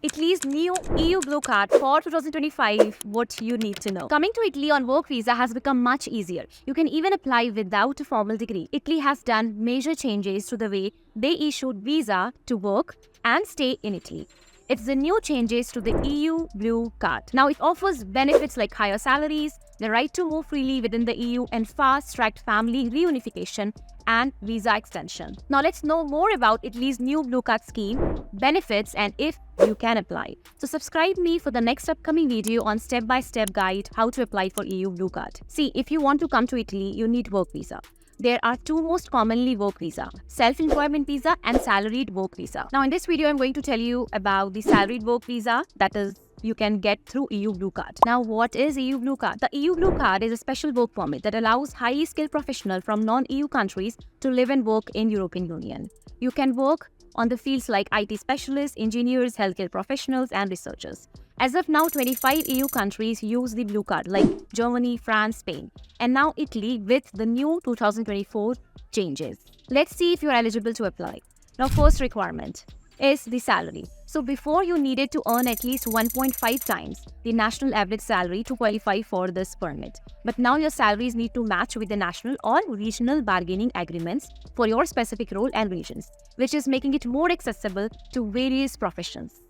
Italy's new EU Blue Card for 2025, what you need to know. Coming to Italy on work visa has become much easier. You can even apply without a formal degree. Italy has done major changes to the way they issued visa to work and stay in Italy. It's the new changes to the EU Blue Card. Now, it offers benefits like higher salaries, the right to move freely within the EU, and fast-tracked family reunification and visa extension. Now, let's know more about Italy's new Blue Card scheme, benefits, and if you can apply. So, subscribe me for the next upcoming video on step-by-step guide how to apply for EU Blue Card. See, if you want to come to Italy, you need work visa. There are two most commonly work visa, self-employment visa and salaried work visa. Now in this video, I'm going to tell you about the salaried work visa, that is you can get through EU Blue Card. Now what is EU Blue Card? The EU Blue Card is a special work permit that allows highly skilled professionals from non-EU countries to live and work in European Union. You can work on the fields like IT specialists, engineers, healthcare professionals and researchers. As of now, 25 EU countries use the Blue Card like Germany, France, Spain, and now Italy with the new 2024 changes. Let's see if you're eligible to apply. Now, first requirement is the salary. So before you needed to earn at least 1.5 times the national average salary to qualify for this permit. But now your salaries need to match with the national or regional bargaining agreements for your specific role and regions, which is making it more accessible to various professions.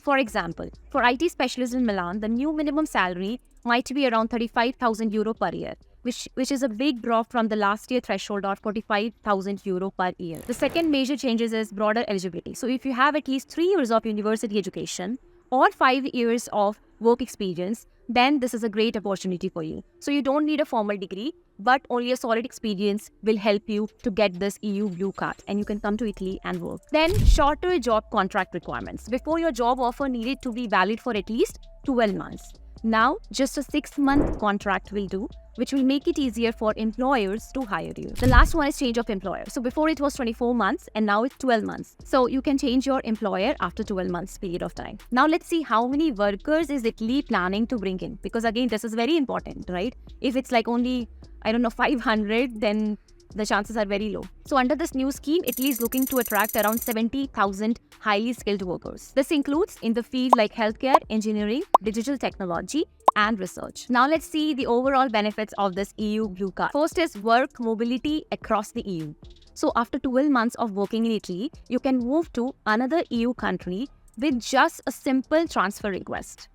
For example, for IT specialists in Milan, the new minimum salary might be around 35,000 euro per year, which is a big drop from the last year threshold of 45,000 euro per year. The second major changes is broader eligibility. So if you have at least 3 years of university education or 5 years of work experience, then this is a great opportunity for you. So you don't need a formal degree, but only a solid experience will help you to get this EU Blue Card and you can come to Italy and work. Then shorter job contract requirements. Before, your job offer needed to be valid for at least 12 months. Now, just a 6-month contract will do, which will make it easier for employers to hire you. The last one is change of employer. So before it was 24 months and now it's 12 months. So you can change your employer after 12 months period of time. Now let's see how many workers is Italy planning to bring in. Because again, this is very important, right? If it's like only, 500, then the chances are very low. So under this new scheme, Italy is looking to attract around 70,000 highly skilled workers. This includes in the field like healthcare, engineering, digital technology, and research. Now let's see the overall benefits of this EU Blue Card. First is work mobility across the EU. So after 12 months of working in Italy, you can move to another EU country with just a simple transfer request,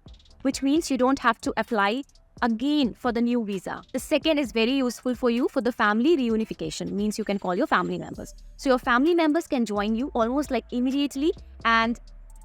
which means you don't have to apply again for the new visa. The second is very useful for you for the family reunification, means you can call your family members. So your family members can join you almost like immediately and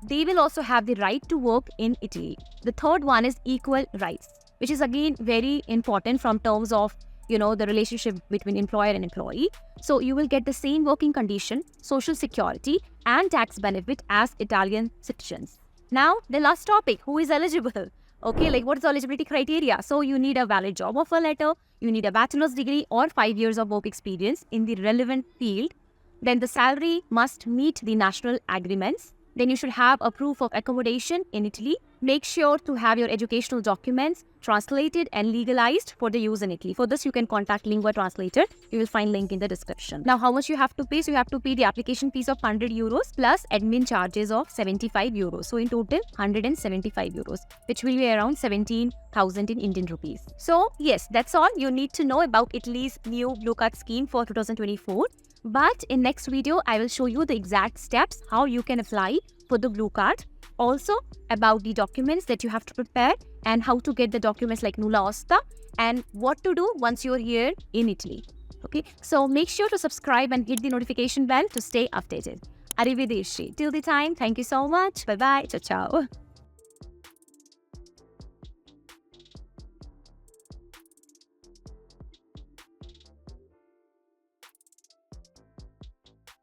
they will also have the right to work in Italy. The third one is equal rights, which is again very important from terms of the relationship between employer and employee. So you will get the same working condition, social security and tax benefit as Italian citizens. Now the last topic, who is eligible? Okay, like what is the eligibility criteria? So you need a valid job offer letter, you need a bachelor's degree or 5 years of work experience in the relevant field. Then the salary must meet the national agreements. Then you should have a proof of accommodation in Italy. Make sure to have your educational documents translated and legalized for the use in Italy. For this, you can contact Lingua Translator. You will find link in the description. Now, how much you have to pay? So you have to pay the application fees of 100 euros plus admin charges of 75 euros. So in total, 175 euros, which will be around 17,000 in Indian rupees. So yes, that's all you need to know about Italy's new Blue Card scheme for 2024. But in next video, I will show you the exact steps how you can apply for the Blue Card. Also about the documents that you have to prepare and how to get the documents like nulla osta and what to do once you're here in Italy. Okay, so make sure to subscribe and hit the notification bell to stay updated. Arrivederci. Till the time, thank you so much. Bye-bye. Ciao, ciao.